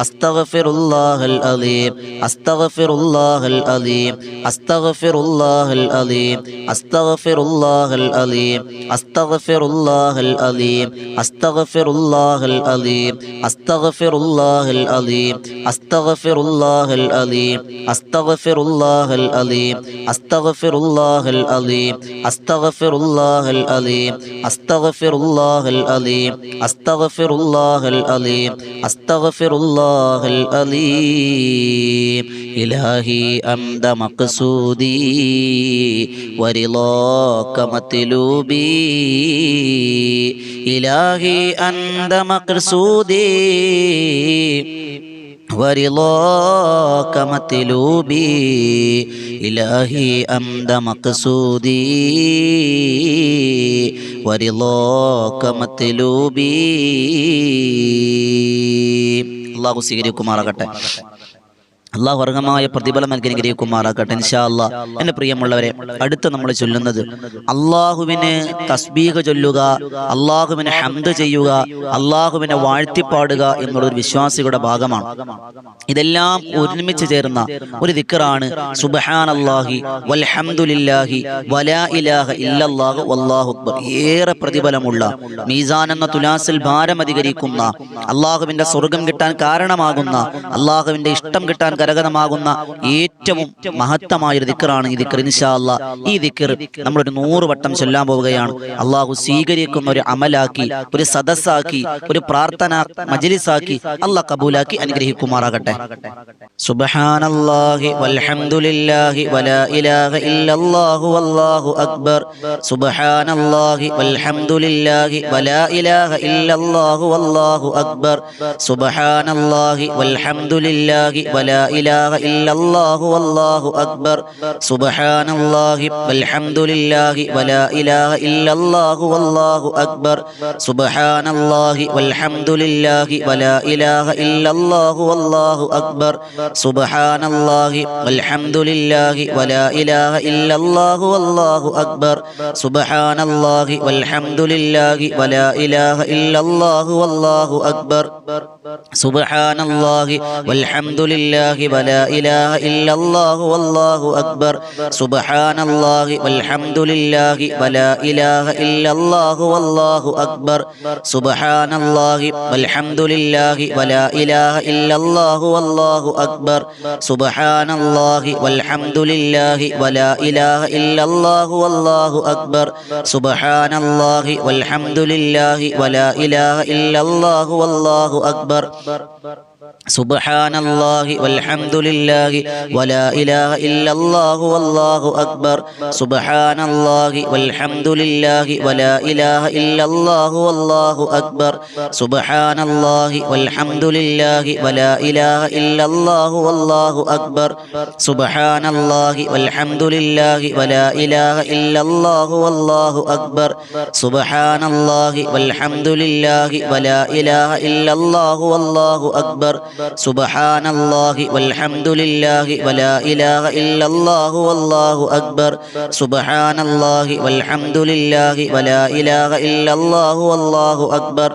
അസ്തഗ്ഫിറുല്ലാഹൽ അലീം അസ്തഗ്ഫിറുല്ലാഹൽ അലീം അസ്തഗ്ഫിറുല്ലാഹൽ അലീം അസ്തഗ്ഫിറുല്ലാഹൽ അലീം അസ്തഗ്ഫിറുല്ലാഹൽ അലീം അസ്തഗ്ഫിറുല്ലാഹൽ അലീം അസ്തഗ്ഫിറുല്ലാഹൽ അലീം അസ്തഗ്ഫിറുല്ലാഹൽ അലീം അസ്തഗ്ഫിറുല്ലാഹൽ അലീം അസ്തഗ്ഫിറുല്ലാഹൽ അലീം അസ്തഗ്ഫിറുല്ലാഹൽ അലീം അസ്തഗ്ഫിറുല്ലാഹൽ അലീം അസ്തഗ്ഫിറുല്ലാഹൽ അലീം അസ്തഗ്ഫിറുല്ലാഹൽ അലീം അസ്തഗ്ഫിറുല്ലാഹൽ അലീം ഇലാഹി അംദ മഖ്സൂദി വരിളാക മത്ലൂബി ഇലാഹി അംദ മഖ്സൂദി ورضاك مطلوبي إلهي أمد مقصودي ورضاك مطلوبي الله സ്വീകരിക്കുമാറാകട്ടെ. അള്ളാഹു അർഹമായ പ്രതിഫലം നൽകി അനുഗ്രഹിക്കുമാറാകട്ടെ. ഇൻഷാ അല്ലാഹ്. എന്റെ പ്രിയമുള്ളവരെ, അടുത്ത് നമ്മൾ ചൊല്ലുന്നത് അള്ളാഹുവിന് തസ്ബീഹ് ചൊല്ലുക, അള്ളാഹുവിനെ ഹംദ് ചെയ്യുക, അള്ളാഹുവിനെ വാഴ്ത്തിപ്പാടുക എന്നുള്ളൊരു വിശ്വാസികളുടെ ഭാഗമാണ്. ഇതെല്ലാം ഒരുമിച്ച് ചേർന്ന ഒരു ദിക്റാണ് സുബ്ഹാനല്ലാഹി വൽഹംദുലില്ലാഹി വലാ ഇലാഹ ഇല്ലല്ലാഹു വല്ലാഹു അക്ബർ. ഏറെ പ്രതിഫലമുള്ള, മീസാൻ എന്ന തുലാസിൽ ഭാരം അധികരിക്കുന്ന, അള്ളാഹുവിന്റെ സ്വർഗം കിട്ടാൻ കാരണമാകുന്ന, അള്ളാഹുവിന്റെ ഇഷ്ടം കിട്ടാൻ കരകതമാകുന്ന ഏറ്റവും മഹത്തമായൊരു ദിക്റാണ് ഈ ദിക്ർ. ഇൻഷാ അല്ലാഹ് ഈ ദിക്ർ നമ്മളൊരു 100 വട്ടം ചൊല്ലാൻ പോവുകയാണ്. അള്ളാഹു സ്വീകരിക്കുന്ന ഒരു അമലാക്കി, ഒരു സദസ്സാക്കി, ഒരു പ്രാർത്ഥന മജ്ലിസാക്കി അള്ളാഹ് കബൂലാക്കി അനുഗ്രഹിക്കുമാറാകട്ടെ. സുബ്ഹാനല്ലാഹി വൽഹംദുലില്ലാഹി വലാ ഇലാഹ ഇല്ലല്ലാഹു വല്ലാഹു അക്ബർ. സുബ്ഹാനല്ലാഹി വൽഹംദുലില്ലാഹി വലാ ഇലാഹ ഇല്ലല്ലാഹു വല്ലാഹു അക്ബർ. സുബ്ഹാനല്ലാഹി വൽഹംദുലില്ലാഹി വലാ ഇലാഹ ഇല്ലല്ലാഹു വല്ലാഹു അക്ബർ. സുബ്ഹാനല്ലാഹി വൽഹംദുലില്ലാഹി വലാ ഇലാഹ ഇല്ലല്ലാഹു വല്ലാഹു അക്ബർ. സുബ്ഹാനല്ലാഹി വൽഹംദുലില്ലാഹി വലാ ഇലാഹ ഇല്ലല്ലാഹു വല്ലാഹു അക്ബർ. സുബ്ഹാനല്ലാഹി വൽഹംദുലില്ലാഹി വലാ ഇലാഹ ഇല്ലല്ലാഹു വല്ലാഹു അക്ബർ. സുബ്ഹാനല്ലാഹി വൽഹംദുലില്ലാഹി വലാ ഇലാഹ ഇല്ലല്ലാഹു വല്ലാഹു അക്ബർ. സുബ്ഹാനല്ലാഹി വൽഹംദുലില്ലാഹി വലാ ഇലാഹ ഇല്ലല്ലാഹു വല്ലാഹു അക്ബർ. സുബ്ഹാനല്ലാഹി വൽഹംദുലില്ലാഹി വലാ ഇലാഹ ഇല്ലല്ലാഹു വല്ലാഹു അക്ബർ. സുബ്ഹാനല്ലാഹി വൽഹംദുലില്ലാഹി വലാ ഇലാഹ ഇല്ലല്ലാഹു വല്ലാഹു അക്ബർ. സുബ്ഹാനല്ലാഹി വൽഹംദുലില്ലാഹി വലാ ഇലാഹ ഇല്ലല്ലാഹു വല്ലാഹു അക്ബർ. സുബ്ഹാനല്ലാഹി വൽഹംദുലില്ലാഹി വലാ ഇലാഹ ഇല്ലല്ലാഹു വല്ലാഹു അക്ബർ. സുബ്ഹാനല്ലാഹി വൽഹംദുലില്ലാഹി വലാ ഇലാഹ ഇല്ലല്ലാഹു വല്ലാഹു അക്ബർ. സുബ്ഹാനല്ലാഹി വൽഹംദുലില്ലാഹി വലാ ഇലാഹ ഇല്ലല്ലാഹു വല്ലാഹു അക്ബർ. സുബ്ഹാനല്ലാഹി വൽഹംദുലില്ലാഹി വലാ ഇലാഹ ഇല്ലല്ലാഹു വല്ലാഹു അക്ബർ. സുബ്ഹാനല്ലാഹി വൽഹംദുലില്ലാഹി വലാ ഇലാഹ ഇല്ലല്ലാഹു വല്ലാഹു അക്ബർ. സുബ്ഹാനല്ലാഹി വൽഹംദുലില്ലാഹി വലാ ഇലാഹ ഇല്ലല്ലാഹു വല്ലാഹു അക്ബർ. സുബ്ഹാനല്ലാഹി വൽഹംദുലില്ലാഹി വലാ ഇലാഹ ഇല്ലല്ലാഹു വല്ലാഹു അക്ബർ. സുബ്ഹാനല്ലാഹി വൽഹംദുലില്ലാഹി വലാ ഇലാഹ ഇല്ലല്ലാഹു വല്ലാഹു അക്ബർ.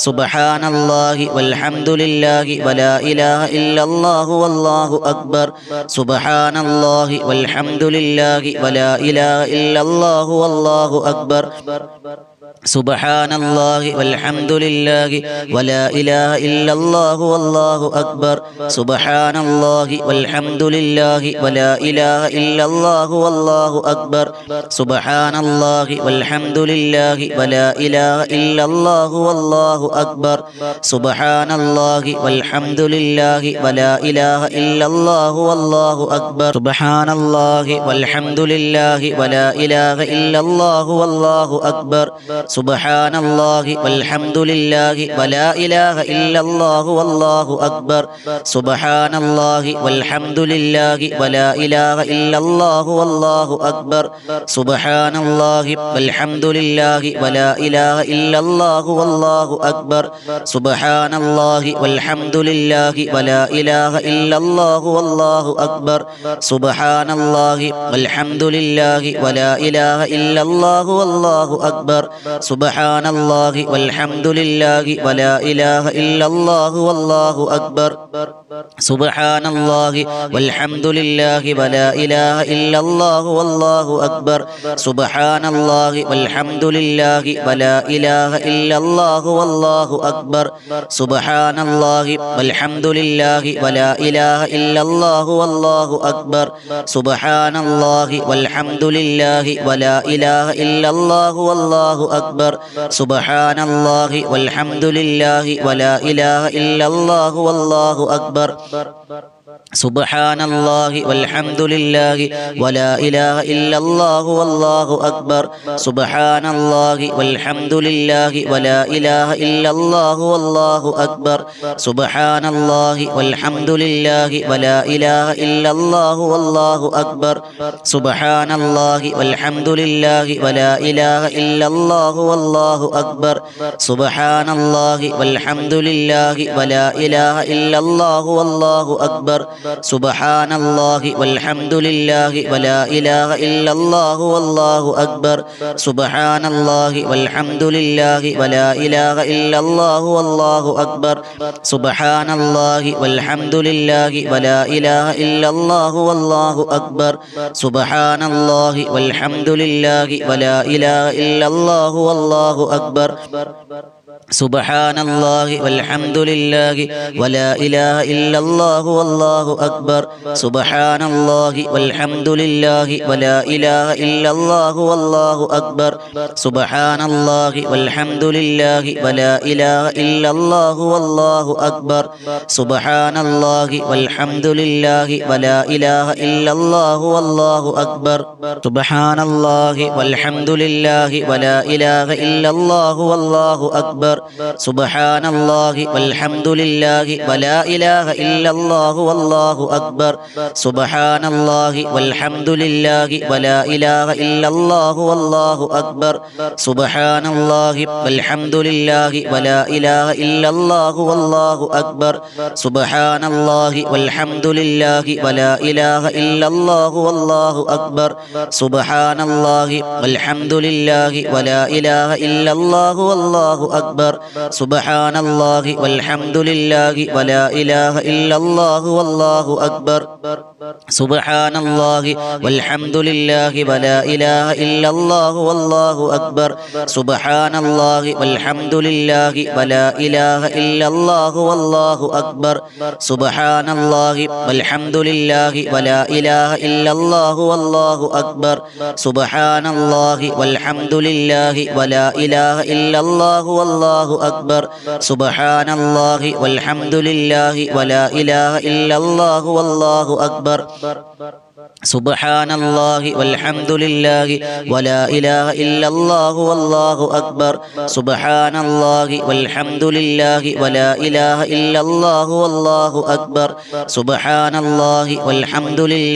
സുബ്ഹാനല്ലാഹി വൽഹംദുലില്ലാഹി വലാ ഇലാഹ ഇല്ലല്ലാഹു വല്ലാഹു അക്ബർ. സുബ്ഹാനല്ലാഹി വൽഹംദുലില്ലാഹി വലാ ഇലാഹ ഇല്ലല്ലാഹു വല്ലാഹു അക്ബർ. സുബ്ഹാനല്ലാഹി വൽഹംദുലില്ലാഹി വലാ ഇലാഹ ഇല്ലല്ലാഹു വല്ലാഹു അക്ബർ. സുബ്ഹാനല്ലാഹി വൽഹംദുലില്ലാഹി വലാ ഇലാഹ ഇല്ലല്ലാഹു വല്ലാഹു അക്ബർ. സുബ്ഹാനല്ലാഹി വൽഹംദുലില്ലാഹി വലാ ഇലാഹ ഇല്ലല്ലാഹു വല്ലാഹു അക്ബർ. സുബ്ഹാനല്ലാഹി വൽഹംദുലില്ലാഹി വലാ ഇലാഹ ഇല്ലല്ലാഹു വല്ലാഹു അക്ബർ. സുബ്ഹാനല്ലാഹി വൽഹംദുലില്ലാഹി വലാ ഇലാഹ ഇല്ലല്ലാഹു വല്ലാഹു അക്ബർ. സുബ്ഹാനല്ലാഹി വൽഹംദുലില്ലാഹി വലാ ഇലാഹ ഇല്ലല്ലാഹു വല്ലാഹു أكبر سبحان الله والحمد لله ولا إله إلا الله والله أكبر سبحان الله والحمد لله ولا إله إلا الله والله أكبر سبحان الله والحمد لله ولا إله إلا الله والله أكبر سبحان الله والحمد لله ولا إله إلا الله والله أكبر سبحان الله والحمد لله ولا إله إلا الله والله أكبر سبحان الله والحمد لله ولا إله إلا الله والله أكبر سبحان الله والحمد لله ولا إله إلا الله والله أكبر سبحان الله والحمد لله ولا إله إلا الله والله أكبر سبحان الله والحمد لله ولا إله إلا الله والله أكبر سبحان الله والحمد لله ولا إله إلا الله والله أكبر سبحان الله والحمد لله ولا إله إلا الله والله أكبر سبحان الله والحمد لله ولا إله إلا الله والله أكبر سبحان الله والحمد لله ولا إله إلا الله والله أكبر سبحان الله والحمد لله ولا إله إلا الله والله أكبر سبحان الله والحمد لله ولا إله إلا الله والله أكبر سبحان الله والحمد لله ولا إله إلا الله والله أكبر سبحان الله والحمد لله ولا إله إلا الله والله أكبر سبحان الله والحمد لله ولا إله إلا الله والله أكبر سبحان الله والحمد لله ولا إله إلا الله والله أكبر سبحان الله والحمد لله ولا إله إلا الله والله أكبر سبحان الله والحمد لله ولا إله إلا الله والله أكبر سبحان الله والحمد لله ولا إله إلا الله والله أكبر سبحان الله والحمد لله ولا إله إلا الله والله أكبر سبحان الله والحمد لله ولا إله إلا الله والله أكبر سبحان الله والحمد لله ولا إله إلا الله والله أكبر سبحان الله والحمد لله ولا إله إلا الله والله أكبر سبحان الله والحمد لله ولا إله إلا الله والله أكبر سبحان الله والحمد لله ولا إله إلا الله والله أكبر سبحان الله والحمد لله ولا إله إلا الله والله أكبر سبحان الله والحمد لله ولا إله إلا الله والله أكبر سبحان الله والحمد لله ولا إله إلا الله والله أكبر سبحان الله والحمد لله ولا إله إلا الله والله أكبر سبحان الله والحمد لله ولا إله إلا الله والله أكبر سبحان الله والحمد لله ولا إله إلا الله والله أكبر سبحان الله والحمد لله ولا إله إلا الله والله أكبر سبحان الله والحمد لله ولا إله إلا الله والله أكبر سبحان الله والحمد لله ولا إله إلا الله والله أكبر سبحان الله والحمد لله ولا إله إلا الله والله أكبر سبحان الله والحمد لله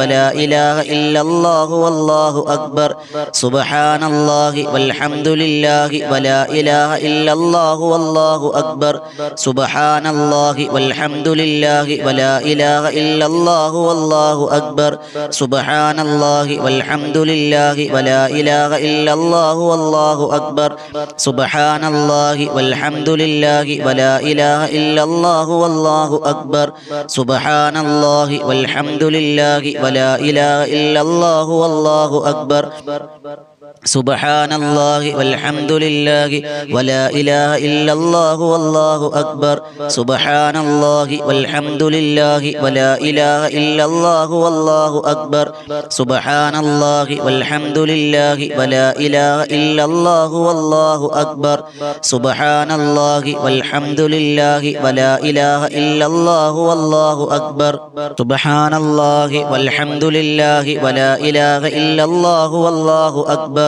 ولا إله إلا الله والله أكبر سبحان الله والحمد لله ولا إله إلا الله والله أكبر سبحان الله والحمد لله ولا إله إلا الله والله أكبر سبحان الله والحمد لله ولا إله إلا الله والله أكبر سبحان الله والحمد لله ولا إله إلا الله والله أكبر سبحان الله والحمد لله ولا إله إلا الله والله أكبر سبحان الله والحمد لله ولا إله إلا الله والله أكبر سبحان الله والحمد لله ولا إله إلا الله والله أكبر سبحان الله والحمد لله ولا إله إلا الله والله أكبر سبحان الله والحمد لله ولا إله إلا الله والله أكبر سبحان الله والحمد لله ولا إله إلا الله والله أكبر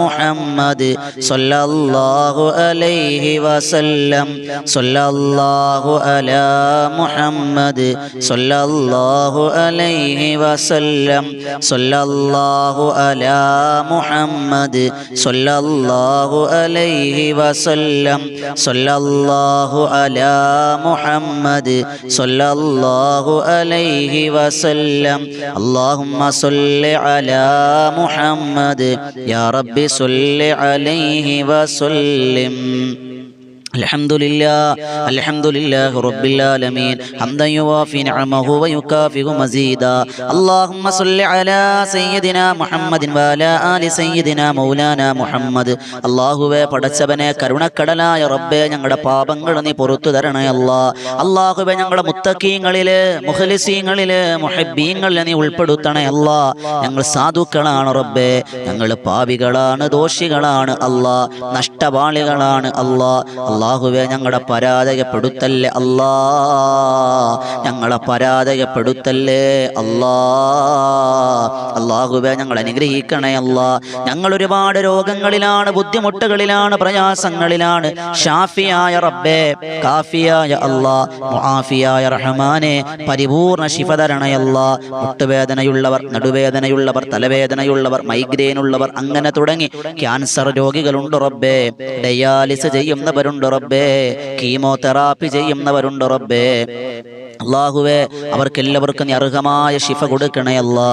മുഹമ്മദ് സല്ലല്ലാഹു അലൈഹി വസല്ലം സല്ലല്ലാഹു അലാ മുഹമ്മദ് സല്ലല്ലാഹു അലൈഹി വസല്ലം സല്ലല്ലാഹു അലാ മുഹമ്മദ് സല്ലല്ലാഹു അലൈഹി വസല്ലം സല്ലല്ലാഹു അലാ മുഹമ്മദ് സല്ലല്ലാഹു അലൈഹി വസല്ലം അല്ലാഹുമ്മ സ്വല്ലി അലാ മുഹമ്മദ് യാ റബ്ബി സ്വല്ലി അലൈഹി വസല്ലം. അൽഹംദുലില്ലാഹി റബ്ബിൽ ആലമീൻ ഹംദൻ യുവാഫി നിഅമഹു വയുകാഫിഉ മസീദാ. അല്ലാഹുമ്മ സ്വല്ലി അലാ സയ്യിദിനാ മുഹമ്മദിൻ വഅലാ ആലി സയ്യിദിനാ മൗലാനാ മുഹമ്മദ്. അല്ലാഹുവേ പടച്ചവനെ കരുണക്കടലായ റബ്ബേ ഞങ്ങളുടെ പാപങ്ങൾ നീ പുറത്തു തരണേ അല്ലാ. അല്ലാഹുവേ ഞങ്ങളുടെ മുത്തഖീങ്ങളില് മുഖ്ലിസീങ്ങളില് മുഹബ്ബീങ്ങളിൽ നീ ഉൾപ്പെടുത്തണേ അല്ലാ. ഞങ്ങൾ സാധുക്കളാണ് റബ്ബേ, ഞങ്ങൾ പാപികളാണ്, ദോഷികളാണ് അല്ലാ, നഷ്ടവാളികളാണ് അല്ലാ. അല്ലാഹുവേ ഞങ്ങളെ പരാജയപ്പെടുത്തല്ലേ അല്ലാ, ഞങ്ങളെ പരാജയപ്പെടുത്തല്ലേ അല്ലാ. അല്ലാഹുവേ ഞങ്ങൾ അനുഗ്രഹിക്കണേ അല്ലാ. ഞങ്ങൾ ഒരുപാട് രോഗങ്ങളിലാണ്, ബുദ്ധിമുട്ടുകളിലാണ്, പ്രയാസങ്ങളിലാണ്. ഷാഫിയായ റബ്ബേ, കാഫിയായ അല്ലാ, മുആഫിയായ റഹ്മാനെ പരിപൂർണ ശിഫ തരണേ അല്ലാ. മുട്ടുവേദനയുള്ളവർ, നടുവേദനയുള്ളവർ, തലവേദനയുള്ളവർ, മൈഗ്രെയിൻ ഉള്ളവർ, അങ്ങനെ തുടങ്ങി ക്യാൻസർ രോഗികളുണ്ട് റബ്ബേ, ഡയാലിസ് ചെയ്യുന്നവരുണ്ട് റബ്ബേ, കീമോതെറാപ്പി ചെയ്യുന്നവരുണ്ട് റബ്ബേ. അല്ലാഹുവേ അവർക്കെല്ലാവർക്കും നീ അർഹമായ ശിഫ കൊടുക്കണേ അല്ലാ,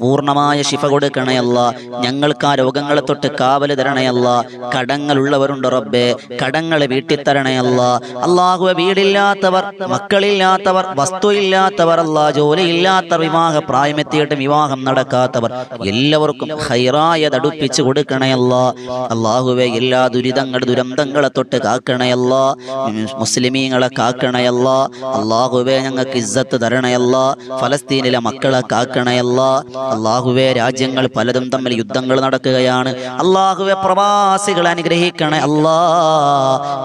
പൂർണ്ണമായ ശിഫ കൊടുക്കണേ അല്ലാ. ഞങ്ങൾക്ക് ആ രോഗങ്ങളെ തൊട്ട് കാവല് തരണേ അല്ലാ. കടങ്ങളുള്ളവരുണ്ട് റബ്ബേ, കടങ്ങൾ വീട്ടിത്തരണേ അല്ലാ. അല്ലാഹുവേ വീടില്ലാത്തവർ, മക്കളില്ലാത്തവർ, വസ്തുയില്ലാത്തവർ, അല്ലാ ജോലിയില്ലാത്തവർ, വിവാഹ പ്രായമെത്തിയിട്ട് വിവാഹം നടക്കാത്തവർ എല്ലാവർക്കും ഖൈറായത് അടുപ്പിച്ചു കൊടുക്കണേ അല്ലാ. അല്ലാഹുവേ എല്ലാ ദുരന്തങ്ങളെ തൊട്ട് കാക്കണേ അല്ലാ. മുസ്ലിമീങ്ങളെ കാക്കണേ അല്ലാ. അല്ലാഹുവേ ഞങ്ങൾക്ക് ഇസ്സത്ത് തരണേ അല്ലാ. ഫലസ്തീനിലെ മക്കളെ കാക്കണേ അല്ലാ. അല്ലാഹുവേ രാജ്യങ്ങൾ പലതും തമ്മിൽ യുദ്ധങ്ങൾ നടക്കുകയാണ്. അല്ലാഹുവേ പ്രവാസികളെ അനുഗ്രഹിക്കണേ അല്ലാ,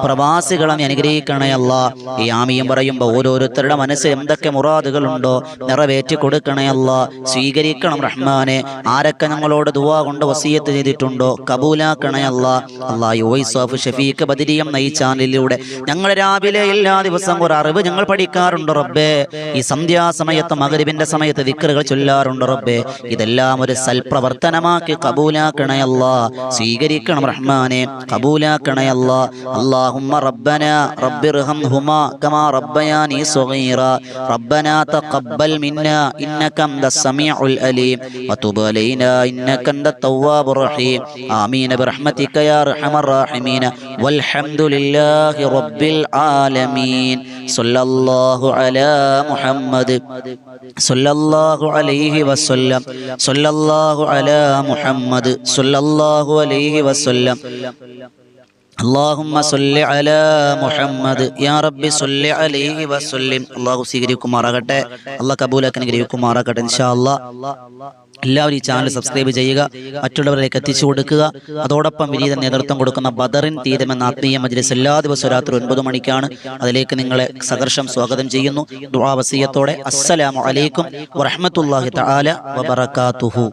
പ്രവാസികളെ അനുഗ്രഹിക്കണേ അല്ലാ. ഈ ആമീൻ പറയുമ്പോൾ ഓരോരുത്തരുടെ മനസ്സിൽ എന്തൊക്കെ മുറാദുകളുണ്ടോ നിറവേറ്റി കൊടുക്കണേ അല്ലാ. സ്വീകരിക്കണം റഹ്മാനെ. ആരൊക്കെ ഞങ്ങളോട് ദുആ കൊണ്ട് വസിയത്ത് ചെയ്തിട്ടുണ്ടോ കബൂലാക്കണേ അല്ലാ. അല്ലാ ഈ വോയിസ് ഓഫ് ഷഫീഖ് ബദരിയം ഈ ചാനലിലൂടെ ഞങ്ങൾ രാവിലെ എല്ലാ ദിവസവും ഒരു അറിവ് ഞങ്ങൾ പഠിക്കാറുണ്ട് റബ്ബേ. ഈ സന്ധ്യാസമയത്ത് മഗ്രിബിന്റെ സമയത്ത് ദിക്റുകൾ ചൊല്ലാറുണ്ട് റബ്ബേ. ഇതെല്ലാം ഒരു സൽപ്രവർത്തനമാക്കി കബൂലാക്കണേ അല്ലാ. സ്വീകരിക്കണം റഹ്മാനെ, കബൂലാക്കണേ അല്ലാ. അല്ലാഹുമ്മ റബ്ബനാ റബ്ബിർഹംഹുമാ കമാ റബ്ബയാനി സ്വഗീറാ റബ്ബനാ തഖബ്ബൽ മിന്നാ ഇന്നക അൻതസ് സമീഉൽ അലീം വതുബ് അലൈനാ ഇന്നക അൻതത് തവ്വാബുർ റഹീം. ആമീൻ ബിറഹ്മതിക യാ അർഹമർ റഹീമീൻ. വൽഹംദുലില്ലാഹി റബ്ബിൽ ആലമീൻ. സല്ലല്ലാഹു അലാ മുഹമ്മദ് സല്ലല്ലാഹു അലൈഹി വസല്ലം സല്ലല്ലാഹു അലാ മുഹമ്മദ് സല്ലല്ലാഹു അലൈഹി വസല്ലം. അല്ലാഹുമ്മ സ്വല്ലി അലാ മുഹമ്മദ് യാ റബ്ബി സ്വല്ലി അലൈഹി വസല്ലം. അല്ലാഹു സ്വീകരിക്കുമാറാകട്ടെ, അല്ലാഹു കബൂലാക്കി അനുഗ്രഹിക്കുമാറാകട്ടെ ഇൻഷാ അല്ലാഹ്. എല്ലാവരും ഈ ചാനൽ സബ്സ്ക്രൈബ് ചെയ്യുക, മറ്റുള്ളവരിലേക്ക് എത്തിച്ചു കൊടുക്കുക. അതോടൊപ്പം വിനീത നേതൃത്വം കൊടുക്കുന്ന ബദറിൻ തീരം എന്ന ആത്മീയ മജ്ലിസ് എല്ലാ ദിവസവും രാത്രി 9 മണിക്കാണ്. അതിലേക്ക് നിങ്ങളെ സഹർഷം സ്വാഗതം ചെയ്യുന്നു. ദുആ വസിയത്തോടെ അസ്സലാമു അലൈക്കും വറഹ്മത്തുള്ളാഹി തആല വബറകാതുഹു.